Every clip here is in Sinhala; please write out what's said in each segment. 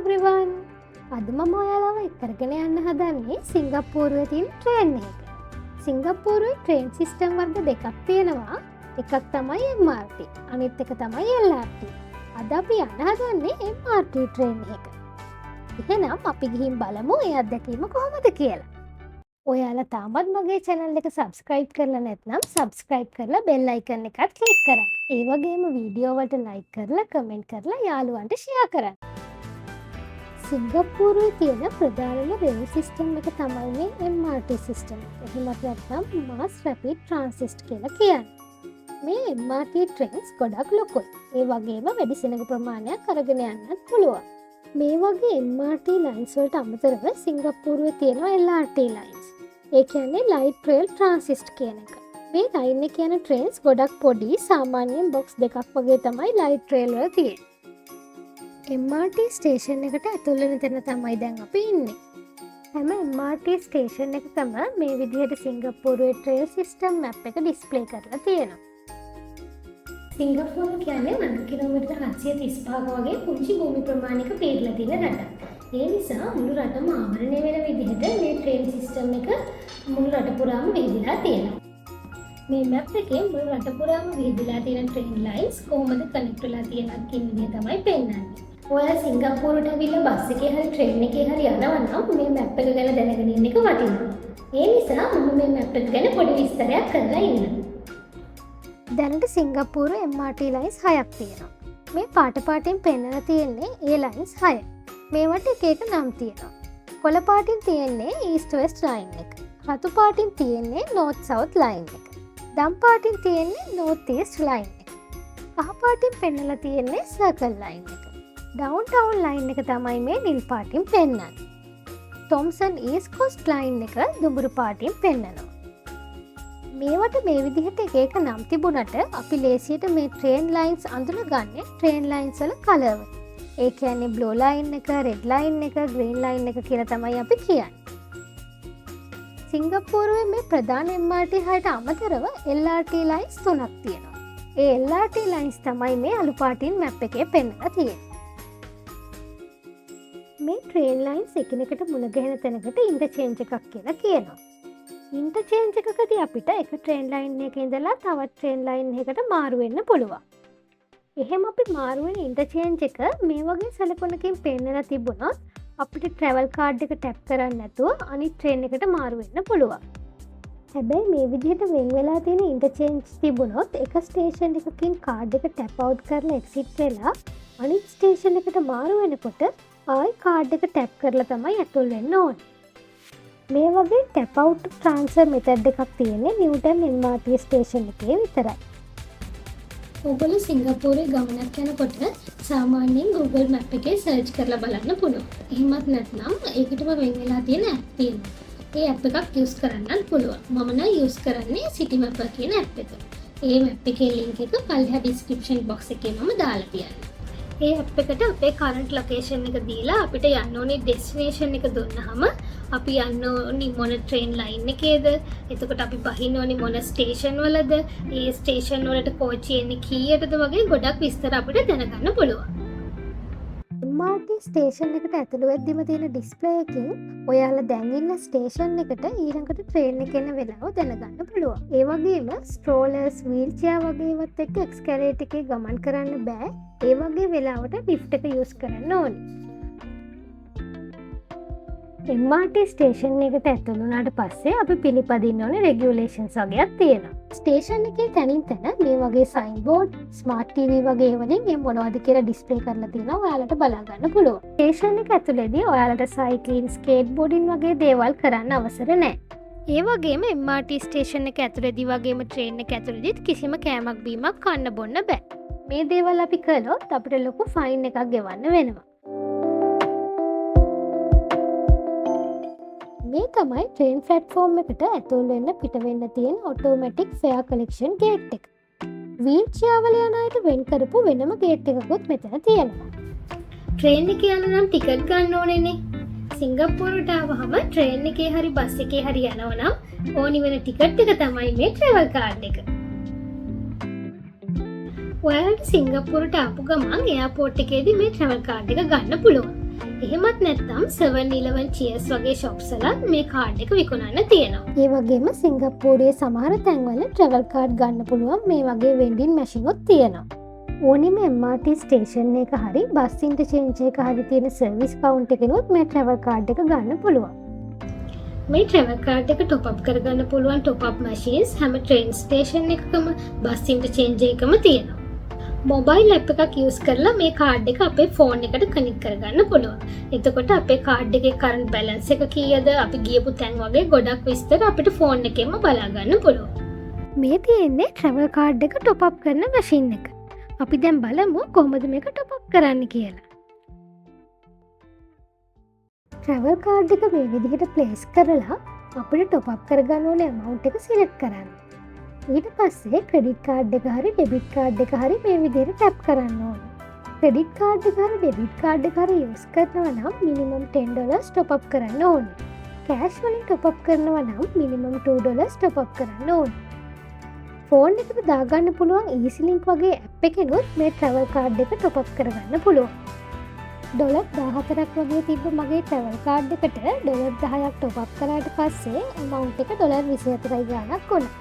everyone! අද මම ඔයාලව එක්කරගෙන යන්න හදන්නේ සිංගප්පූරුවේ තියෙන ට්‍රේන් එක. සිංගප්පූරුවේ ට්‍රේන් සිස්ටම් වර්ග දෙකක් තියෙනවා. එකක් තමයි MRT, අනිත් එක තමයි LRT. අද අපි යන්න හදන්නේ MRT ට්‍රේන් එක. එහෙනම් අපි ගිහින් බලමු ඒ අත්දැකීම කොහොමද කියලා. ඔයාලා තාමත් මගේ channel එක subscribe කරලා නැත්නම් subscribe කරලා bell icon එකත් click කරන්න. ඒ වගේම වීඩියෝ වලට like කරලා comment කරලා යාළුවන්ට share කරන්න. සිංගප්පූරුවේ තියෙන ප්‍රධානම රේල් සිස්ටම් එක තමයි මේ MRT සිස්ටම්. එහෙමත් නැත්නම් mass rapid transit කියලා කියන්නේ. මේ MRT trains ගොඩක් ලොකුයි. ඒ වගේම වැඩි සෙනඟ ප්‍රමාණයක් අරගෙන යන්නත් පුළුවන්. මේ වගේ MRT lines වලට අමතරව සිංගප්පූරුවේ තියෙනවා LRT lines. ඒ කියන්නේ light rail transit කියන එක. මේ line එකේ යන trains ගොඩක් පොඩි, සාමාන්‍යයෙන් box දෙකක් වගේ තමයි light rail වල තියෙන්නේ. MRT ස්ටේෂන් එකට ඇතුල් වෙන තැන තමයි දැන් අපි ඉන්නේ. හැම MRT ස්ටේෂන් එකකම මේ විදිහට සිංගප්පූරුවේ trail system map එක display කරලා තියෙනවා. සිංගප්පූරු කියන්නේ 9 කිලෝමීටර් 735ක වගේ පුංචි භූමි ප්‍රමාණයක පියදලා තියෙන රටක්. ඒ නිසා මුළු රටම ආවරණය වෙන විදිහට මේ train system එක මුළු රට පුරාම විහිදලා තියෙනවා. මේ map එකේ මුළු රට පුරාම විහිදලා තියෙන train lines කොහොමද connect වෙලා තියෙනවද කියන විදිහ තමයි පෙන්නන්නේ. ඔයා සිංගප්පූරුවට ඇවිල්ලා බස් එකේ හරි train එකේ හරි යනවා නම් මේ map එක ගැන දැනගෙන ඉන්න එක වටිනවා. ඒ නිසා මම මේ map එක ගැන පොඩි විස්තරයක් කරලා ඉන්නම්. දැනට සිංගප්පූරු MRT lines 6ක් තියෙනවා. මේ පාටින් පෙන්නලා තියෙන්නේ ඒ lines 6. මේවට එක එක නම් තියෙනවා. කොළ පාටින් තියෙන්නේ East West line එක. රතු පාටින් තියෙන්නේ North South line එක. දම් පාටින් තියෙන්නේ North East line එක. කහ පාටින් පෙන්නලා තියෙන්නේ Circle line එක. Downtown line එක තමයි මේ නිල් පාටින් පෙන්නන්නේ. Thomson East Coast line එක දුඹුරු පාටින් පෙන්නනවා. මේවට මේ විදිහට එක එක නම් තිබුණට අපි ලේසියට මේ train lines අඳුනගන්නේ train lines වල colour වලින්. ඒ කියන්නේ blue line එක, red line එක, green line එක කියලා තමයි අපි කියන්නේ. සිංගප්පූරුවේ මේ ප්‍රධාන MRT හයට අමතරව LRT lines 3ක් තියෙනවා. ඒ LRT lines තමයි මේ අලු පාටින් map එකේ පෙන්නලා තියෙන්නේ. මේ train lines එකිනෙකට මුණ ගැහෙන තැනකට interchange එකක් කියලා කියනවා. interchange එකකදී අපිට එක train line එකක ඉඳලා තවත් train line එකකට මාරු වෙන්න පුළුවන්. එහෙම අපි මාරු වෙන interchange එක මේ වගේ සලකුණකින් පෙන්නලා තිබුණොත් අපිට travel card එක tap කරන්න නැතුව අනිත් train එකට මාරු වෙන්න පුළුවන්. හැබැයි මේ විදිහට වෙන් වෙලා තියෙන interchange තිබුණොත් එක station එකකින් card එක tap out කරලා exit වෙලා අනිත් station එකට මාරු වෙනකොට ආයි card එක tap කරලා තමයි ඇතුල් වෙන්න ඕනේ. මේ වගේ tap out transfer method එකක් තියෙන්නේ නිව්ටන් MRT station එකේ විතරයි. ඔබල සිංගප්පූරුවේ ගමනක් යනකොට සාමාන්‍යයෙන් Google Map එකේ search කරලා බලන්න පුළුවන්. එහෙමත් නැත්නම් ඒකටම වෙන් වෙලා තියෙන app තියෙනවා. ඒ app එකක් use කරන්නත් පුළුවන්. මම නම් use කරන්නේ Citymapper කියන app එක. ඒ map එකේ link එක පල්ලෙහා description box එකේ මම දාලා තියන්නම්. ඒ app එකට අපේ current location එක දීලා අපිට යන්න ඕනේ destination එක දුන්නාම අපි යන්න ඕනේ මොන train line එකේද, එතකොට අපි බහින්න ඕනේ මොන station වලද, ඒ station වලට කෝච්චි එන්නේ කීයටද වගේ ගොඩක් විස්තර අපිට දැනගන්න පුළුවන්. MRT station එකට ඇතුළු වෙද්දිම තියෙන display එකකින් ඔයාලා දැන් ඉන්න station එකට ඊළඟට train එක එන වෙලාව දැනගන්න පුළුවන්. ඒ වගේම strollers, wheelchair වගේ ඒවත් එක්ක escalator එකේ ගමන් කරන්න බෑ. ඒ වගේ වෙලාවට lift එක use කරන්න ඕනේ. MRT ස්ටේෂන් එකට ඇතුළු වුණාට පස්සේ අපි පිළිපදින්න ඕනේ රෙගියුලේෂන්ස් වගේක් තියෙනවා. ස්ටේෂන් එකේ තනින් තන මේ වගේ සයින් බෝඩ්, ස්මාර්ට් ටීවී වගේ වලින් මේ මොනවද කියලා ඩිස්ප්ලේ කරලා තියෙනවා. ඔයාලට බලා ගන්න පුළුවන්. ස්ටේෂන් එක ඇතුළේදී ඔයාලට සයික්ලින්, ස්කේට් බෝඩින් වගේ දේවල් කරන්න අවසර නැහැ. ඒ වගේම MRT ස්ටේෂන් එක ඇතුළේදී වගේම ට්‍රේන් එක ඇතුළේදීත් කිසිම කෑමක් බීමක් කන්න බොන්න බෑ. මේ දේවල් අපි කළොත් අපිට ලොකු ෆයින් එකක් ගෙවන්න වෙනවා. මේ තමයි train platform එකට ඇතුල් වෙන්න පිට වෙන්න තියෙන automatic fare collection gate එක. wheelchair වල යන අයට වෙන් කරපු වෙනම gate එකකුත් මෙතන තියෙනවා. train එකේ යන නම් ටිකට් ගන්න ඕනේනේ. සිංගප්පූරුවට ආවහම train එකේ හරි බස් එකේ හරි යනවා නම් ඕනි වෙන ටිකට් එක තමයි මේ travel card එක. ඔයාලට සිංගප්පූරුවට ආපු ගමන් එයාපෝට් එකේදී මේ travel card එක ගන්න පුළුවන්. එහෙමත් නැත්නම් 7-11 Cheers වගේ shops වලත් මේ කාඩ් එක විකුණන්න තියෙනවා. ඒ වගේම සිංගප්පූරුවේ සමහර තැන්වල travel card ගන්න පුළුවන් මේ වගේ vending machine උත් තියෙනවා. ඕනිම MRT ස්ටේෂන් එක හරි බස් ඉන්ටර්චේන්ජ් එක හරි තියෙන සර්විස් කවුන්ට් එකනොත් මේ travel card එක ගන්න පුළුවන්. මේ travel card එක top up කරගන්න පුළුවන් top up machines හැම train station එකකම බස් ඉන්ටර්චේන්ජ් එකකම තියෙනවා. මොබයිල් ඇප් එකක් යූස් කරලා මේ කාඩ් එක අපේ ෆෝන් එකට කනෙක්ට් කරගන්න පුළුවන්. එතකොට අපේ කාඩ් එකේ කරන්ට් බැලන්ස් එක කීයද, අපි ගියපු තැන් වගේ ගොඩක් විස්තර අපිට ෆෝන් එකෙන්ම බලා ගන්න පුළුවන්. මේ තියෙන්නේ travel card එක top up කරන මැෂින් එක. අපි දැන් බලමු කොහොමද මේක top up කරන්න කියලා. travel card එක මේ විදිහට place කරලා අපිට top up කරගන්න ඕනේ amount එක select කරන්න. ඊට පස්සේ ක්‍රෙඩිට් කාඩ් එක හරි ඩෙබිට් කාඩ් එක හරි මේ විදිහට ටැප් කරන්න ඕනේ. ක්‍රෙඩිට් කාඩ් එක හරි ඩෙබිට් කාඩ් එක හරි යූස් කරනවා නම් මිනිමම් $10 top up කරන්න ඕනේ. කෑෂ් වලින් top up කරනවා නම් මිනිමම් $2 top up කරන්න ඕනේ. ෆෝන් එකට දාගන්න පුළුවන් EasyLink වගේ ඇප් එකෙනුත් මේ travel card එක top up කරගන්න පුළුවන්. $14ක් වගේ තිබ්බ මගේ travel card එකට $10ක් top up කරාට පස්සේ amount එක $24 ගාණක් වුණා.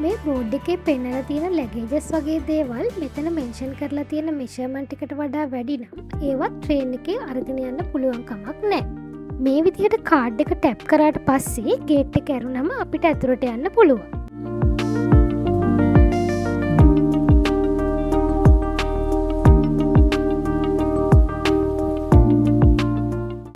මේ බෝඩ් එකේ පෙන්නලා තියෙන ලැගේජස් වගේ දේවල් මෙතන මෙන්ෂන් කරලා තියෙන මෙෂර්මන්ට් එකට වඩා වැඩි නම් ඒවත් ට්‍රේන් එකේ අරගෙන යන්න පුළුවන් කමක් නැහැ. මේ විදිහට කාඩ් එක ටැප් කරාට පස්සේ ගේට් එක ඇරුණම අපිට ඇතුළට යන්න පුළුවන්.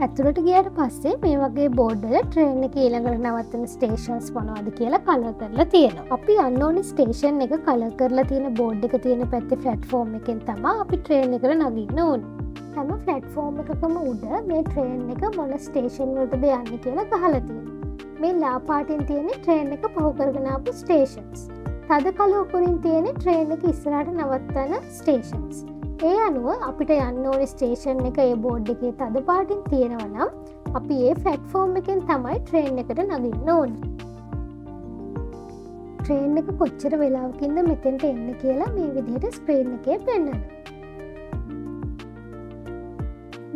ඇතුළට ගියට පස්සේ මේ වගේ බෝඩ් වල ට්‍රේන් එක ඊළඟට නවත්තන ස්ටේෂන්ස් මොනවද කියලා කලර් කරලා තියෙනවා. අපි යන්න ඕනේ ස්ටේෂන් එක කලර් කරලා තියෙන බෝඩ් එක තියෙන පැත්තේ ප්ලැට්ෆෝම් එකෙන් තමයි අපි ට්‍රේන් එකට නගින්න ඕනේ. හැම ප්ලැට්ෆෝම් එකකම උඩ මේ ට්‍රේන් එක මොන ස්ටේෂන් වලටද යන්නේ කියලා ගහලා තියෙනවා. මේ ලා පාටින් තියෙන ට්‍රේන් එක පහු කරගෙන ආපු ස්ටේෂන්ස්. තද කළු උකුරින් තියෙන ට්‍රේන් එක ඉස්සරහට නවත්තන ස්ටේෂන්ස්. ඒ අනුව අපිට යන්න ඕනේ ස්ටේෂන් එක ඒ බෝඩ් එකේ තද පාටින් තියෙනවා නම් අපි ඒ ප්ලැට්ෆෝම් එකෙන් තමයි ට්‍රේන් එකට නගින්න ඕනේ. ට්‍රේන් එක කොච්චර වෙලාවකින්ද මෙතෙන්ට එන්න කියලා මේ විදිහට ස්ක්‍රීන් එකේ පෙන්නනවා.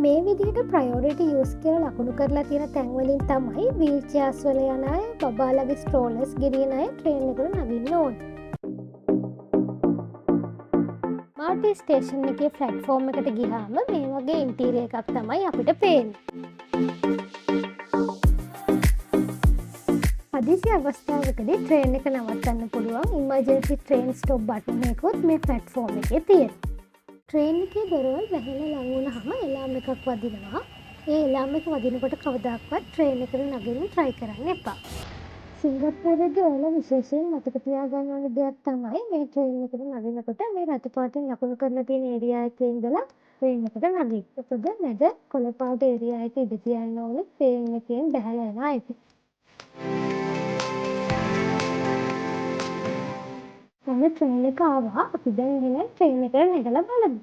මේ විදිහට ප්‍රයෝරිටි යූස් කියලා ලකුණු කරලා තියෙන තැන් වලින් තමයි වීල් චෙයාර්ස් වල යන අය, බබාලගේ ස්ට්‍රෝලර්ස් ගෙනියන අය ට්‍රේන් එකට නගින්න ඕනේ. MRT ස්ටේෂන් එකේ ප්ලැට්ෆෝම් එකට ගියාම මේ වගේ ඉන්ටීරියර් එකක් තමයි අපිට පේන්නේ. හදිසි අවස්ථාවකදී ට්‍රේන් එක නවත්තන්න පුළුවන් ඉමර්ජන්සි ට්‍රේන් ස්ටොප් බටන් එකකුත් මේ ප්ලැට්ෆෝම් එකේ තියෙනවා. ට්‍රේන් එකේ දොරවල් වැහිලා ලඟ වුණාම එලාම් එකක් වදිනවා. ඒ එලාම් එක වදිනකොට කවදාවත් ට්‍රේන් එකට නගින්න try කරන්න එපා. සිංගප්පූරුවේදී ඔයාලා විශේෂයෙන් මතක තියාගන්න ඕන දෙයක් තමයි මේ ට්‍රේන් එකට නගිනකොට මේ රතු පාටින් ලකුණු කරලා තියෙන ඒරියා එකේ ඉඳලා ට්‍රේන් එකට නගින්න. ඒකද නැද කොළ පාට ඒරියා එකේ ඉඳ තියන්න ඕනේ ට්‍රේන් එකෙන් බහලා යන අයට. දැන් ට්‍රේන් එක ආවා. අපි දැන් එහෙනම් ට්‍රේන් එකට නැගලා බලමු.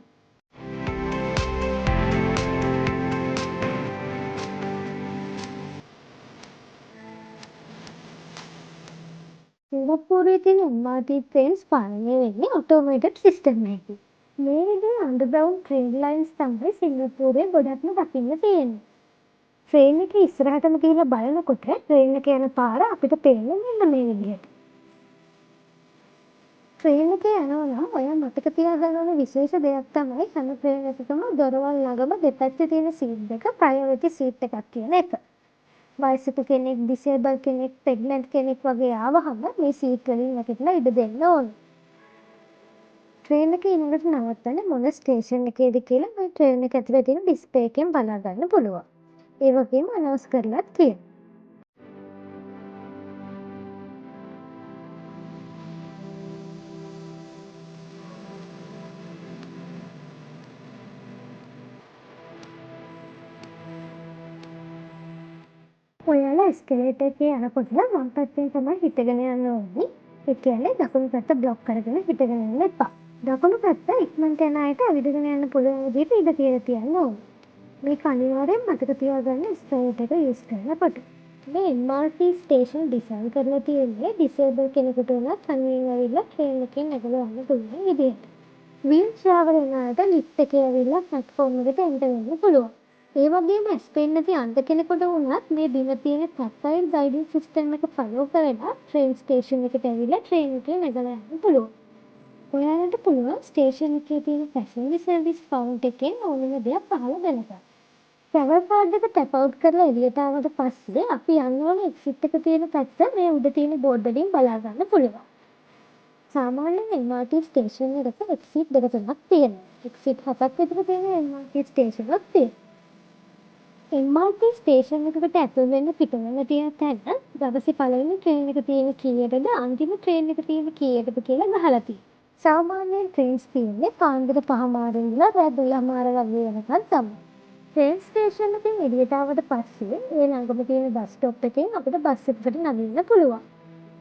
සිංගප්පූරුවේ තියෙන MRT trains පාලනය වෙන්නේ automated system එකකින්. මේ විදිහේ underground train lines තමයි සිංගප්පූරුවේ ගොඩක්ම දකින්න තියෙන්නේ. ට්‍රේන් එක ඉස්සරහටම ගිහිල්ලා බලනකොට ට්‍රේන් එක යන පාර අපිට පේන්නේ මෙන්න මේ විදිහට. ට්‍රේන් එකේ යනවා නම් ඔයා මතක තියාගන්න ඕන විශේෂ දෙයක් තමයි හැම ට්‍රේන් එකකම දොරවල් ළඟම දෙපැත්තේ තියෙන සීට් දෙක ප්‍රයොරිටි සීට් එකක් කියන එක. වයසක කෙනෙක්, ඩිසේබල් කෙනෙක්, ප්‍රෙග්නන්ට් කෙනෙක් වගේ ආවහම මේ සීට් වලින් නැගිටලා ඉඩ දෙන්න ඕනේ. ට්‍රේන් එක ඊළඟට නවත්තන්නේ මොන ස්ටේෂන් එකේද කියලා මේ ට්‍රේන් එක ඇතුලේ තියෙන ඩිස්ප්ලේ එකෙන් බලා ගන්න පුළුවන්. ඒ වගේම අනවුන්ස් කරලා තියෙනවා. ඔයාලා එස්කලේටර් එකේ යනකොට වම් පැත්තෙන් තමයි හිටගෙන යන්න ඕනේ. ඒ කියන්නේ දකුණු පැත්ත බ්ලොක් කරගෙන හිටගෙන යන්න එපා. දකුණු පැත්ත ඉක්මනට යන අයට ඇවිදගෙන යන්න පුළුවන් විදිහට ඉඩ තියලා තියන්න ඕනේ. මේක අනිවාර්යෙන් මතක තියාගන්න එස්කලේටර් එක යූස් කරනකොට. මේ MRT ස්ටේෂන් ඩිසයින් කරලා තියෙන්නේ ඩිසේබල් කෙනෙකුට උනත් තනියෙන් ඇවිල්ලා ට්‍රේන් එකෙන් නැගලා යන්න පුළුවන් විදිහට. වීල් ට්‍රැවල් වුණාට ලිෆ්ට් එකේ ඇවිල්ලා ප්ලැට්ෆෝම් එකට එන්ටර් වෙන්න පුළුවන්. ඒ වගේම ඇස් පේන්නේ නැති අන්ධ කෙනෙකුට වුණත් මේ බිම තියෙන ටැක්ටයිල් ගයිඩින් සිස්ටම් එක ෆලෝ කරලා ට්‍රේන් ස්ටේෂන් එකට ඇවිල්ලා ට්‍රේන් එකේ නැගලා යන්න පුළුවන්. ඔයාලට පුළුවන් ස්ටේෂන් එකේ තියෙන පැසෙන්ජර් සර්විස් කවුන්ට් එකෙන් ඕනම දෙයක් අහලා දැනගන්න. ට්‍රැවල් කාඩ් එක ටැප් අවුට් කරලා එළියට ආවට පස්සේ අපි යන්න ඕන එක්සිට් එක තියෙන පැත්ත මේ උඩ තියෙන බෝඩ් වලින් බලා ගන්න පුළුවන්. සාමාන්‍යයෙන් MRT ස්ටේෂන් එකට එක්සිට් දෙක තුනක් තියෙනවා. එක්සිට් 7ක් විතර තියෙන MRT ස්ටේෂන් එකක් තියෙනවා. MRT ස්ටේෂන් එකකට ඇතුල් වෙන්න පිටවෙන්න තියෙන තැන දවසේ පළවෙනි ට්‍රේන් එක තියෙන කීයටද අන්තිම ට්‍රේන් එක තියෙන කීයටද කියලා ගහලා තියෙනවා. සාමාන්‍යයෙන් ට්‍රේන්ස් තියෙන්නේ පාන්දර 5:00 ඉඳලා රෑ 12:00 වගේ වෙනකන් තමයි. ට්‍රේන් ස්ටේෂන් එකෙන් එළියට ආවට පස්සේ ඒ ළඟම තියෙන බස් ස්ටොප් එකෙන් අපිට බස් එකකට නගින්න පුළුවන්.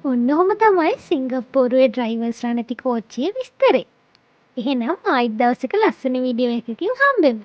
ඔන්න ඔහොම තමයි සිංගප්පූරුවේ ඩ්‍රයිවර්ස්ලා නැති කෝච්චියේ විස්තරේ. එහෙනම් ආයිත් දවසක ලස්සන වීඩියෝ එකකින් හම්බෙමු.